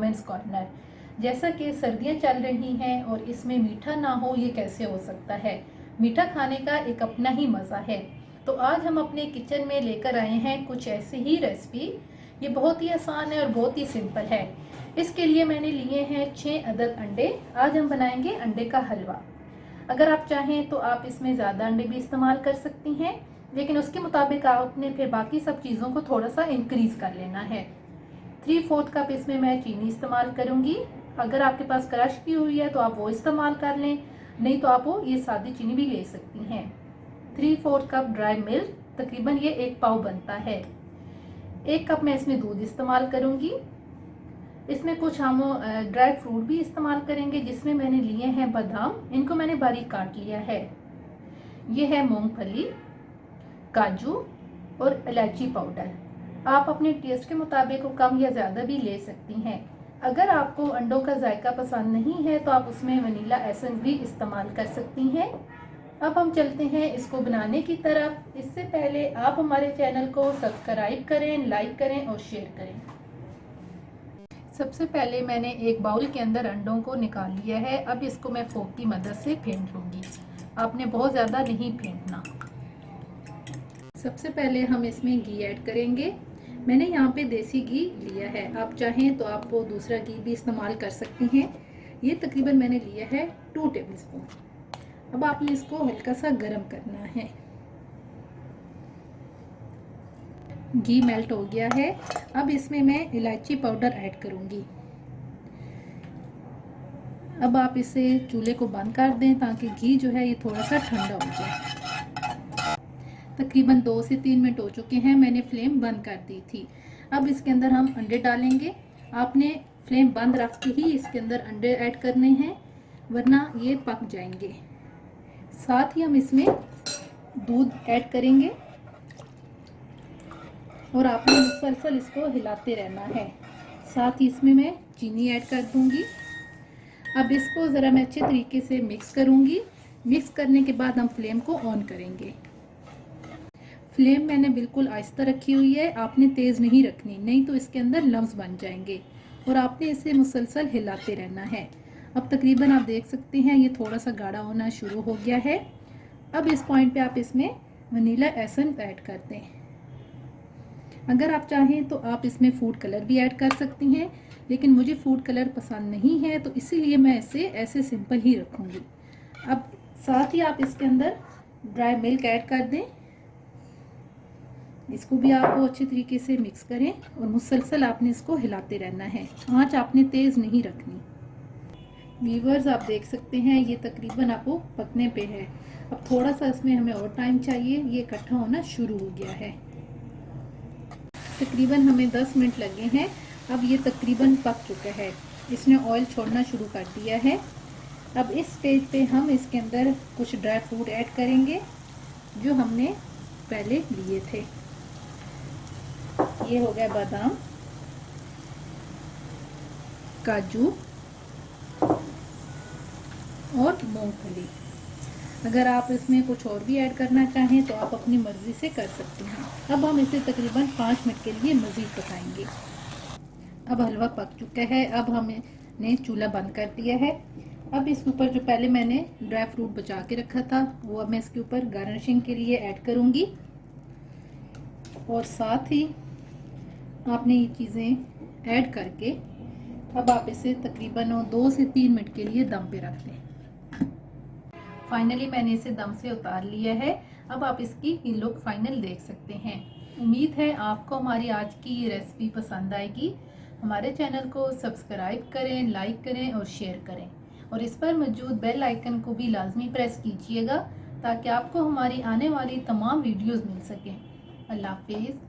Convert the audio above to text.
Women's corner. जैसा कि सर्दियां चल रही हैं और इसमें मीठा ना हो ये कैसे हो सकता है। मीठा खाने का एक अपना ही मज़ा है। तो आज हम अपने किचन में लेकर आए हैं कुछ ऐसी ही रेसिपी। ये बहुत ही आसान है और बहुत ही सिंपल है। इसके लिए मैंने लिए हैं 6 अदद अंडे। आज हम बनाएंगे अंडे का हलवा। अगर आप चाहें तो आप इसमें ज़्यादा अंडे भी इस्तेमाल कर सकती हैं, लेकिन उसके मुताबिक आपने फिर बाकी सब चीज़ों को थोड़ा सा इंक्रीज कर लेना है। 3/4 कप इसमें मैं चीनी इस्तेमाल करूंगी। अगर आपके पास क्रश की हुई है तो आप वो इस्तेमाल कर लें, नहीं तो आप वो ये सादी चीनी भी ले सकती हैं। 3/4 कप ड्राई मिल्क, तकरीबन ये 1 पाव बनता है। 1 कप मैं इसमें दूध इस्तेमाल करूंगी। इसमें कुछ हम ड्राई फ्रूट भी इस्तेमाल करेंगे, जिसमें मैंने लिए हैं बादाम, इनको मैंने बारीक काट लिया है। ये है मूंगफली, काजू और इलायची पाउडर। आप अपने टेस्ट के मुताबिक कम या ज़्यादा भी ले सकती हैं। अगर आपको अंडों का जायका पसंद नहीं है तो आप उसमें वनीला एसेंस भी इस्तेमाल कर सकती हैं। अब हम चलते हैं इसको बनाने की तरफ। इससे पहले आप हमारे चैनल को सब्सक्राइब करें, लाइक करें और शेयर करें। सबसे पहले मैंने एक बाउल के अंदर अंडों को निकाल लिया है। अब इसको मैं फोक की मदद से फेंट लूँगी। आपने बहुत ज़्यादा नहीं फेंटना। सबसे पहले हम इसमें घी ऐड करेंगे। मैंने यहाँ पे देसी घी लिया है, आप चाहें तो आप वो दूसरा घी भी इस्तेमाल कर सकती हैं। ये तकरीबन मैंने लिया है 2 टेबलस्पून। अब आपने इसको हल्का सा गर्म करना है। घी मेल्ट हो गया है। अब इसमें मैं इलायची पाउडर ऐड करूँगी। अब आप इसे चूल्हे को बंद कर दें ताकि घी जो है ये थोड़ा सा ठंडा हो जाए। तकरीबन 2 से 3 मिनट हो चुके हैं, मैंने फ्लेम बंद कर दी थी। अब इसके अंदर हम अंडे डालेंगे। आपने फ्लेम बंद रख के ही इसके अंदर अंडे ऐड करने हैं, वरना ये पक जाएंगे। साथ ही हम इसमें दूध ऐड करेंगे और आपने मुसलसल इसको हिलाते रहना है। साथ ही इसमें मैं चीनी ऐड कर दूंगी। अब इसको ज़रा मैं अच्छे तरीके से मिक्स करूंगी। मिक्स करने के बाद हम फ्लेम को ऑन करेंगे। फ्लेम मैंने बिल्कुल आहिस्ता रखी हुई है, आपने तेज़ नहीं रखनी, नहीं तो इसके अंदर लम्स बन जाएंगे। और आपने इसे मुसलसल हिलाते रहना है। अब तकरीबन आप देख सकते हैं ये थोड़ा सा गाढ़ा होना शुरू हो गया है। अब इस पॉइंट पे आप इसमें वनीला एसेंस ऐड कर दें। अगर आप चाहें तो आप इसमें फूड कलर भी ऐड कर सकती हैं, लेकिन मुझे फूड कलर पसंद नहीं है तो इसीलिए मैं इसे ऐसे सिंपल ही रखूँगी। अब साथ ही आप इसके अंदर ड्राई मिल्क ऐड कर दें। इसको भी आपको अच्छे तरीके से मिक्स करें और मुसलसल आपने इसको हिलाते रहना है। आंच आपने तेज़ नहीं रखनी। व्यूअर्स, आप देख सकते हैं ये तकरीबन आपको पकने पे है। अब थोड़ा सा इसमें हमें और टाइम चाहिए, ये इकट्ठा होना शुरू हो गया है। तकरीबन हमें 10 मिनट लगे हैं। अब ये तकरीबन पक चुका है, इसने ऑयल छोड़ना शुरू कर दिया है। अब इस स्टेज पे हम इसके अंदर कुछ ड्राई फ्रूट ऐड करेंगे जो हमने पहले लिए थे। ये हो गया बादाम, काजू और मूंगफली। अगर आप इसमें कुछ और भी ऐड करना चाहें तो आप अपनी मर्ज़ी से कर सकते हैं। अब हम इसे तकरीबन 5 मिनट के लिए मज़ीद पकाएंगे। अब हलवा पक चुका है। अब हमने चूल्हा बंद कर दिया है। अब इसके ऊपर जो पहले मैंने ड्राई फ्रूट बचा के रखा था वो अब मैं इसके ऊपर गार्निशिंग के लिए ऐड करूँगी। और साथ ही आपने ये चीज़ें ऐड करके अब आप इसे तकरीबन 2 से 3 मिनट के लिए दम पे रख दें। फाइनली मैंने इसे दम से उतार लिया है। अब आप इसकी लुक फाइनल देख सकते हैं। उम्मीद है आपको हमारी आज की ये रेसिपी पसंद आएगी। हमारे चैनल को सब्सक्राइब करें, लाइक करें और शेयर करें, और इस पर मौजूद बेल आइकन को भी लाजमी प्रेस कीजिएगा ताकि आपको हमारी आने वाली तमाम वीडियोज़ मिल सकें। अल्लाह हाफिज़।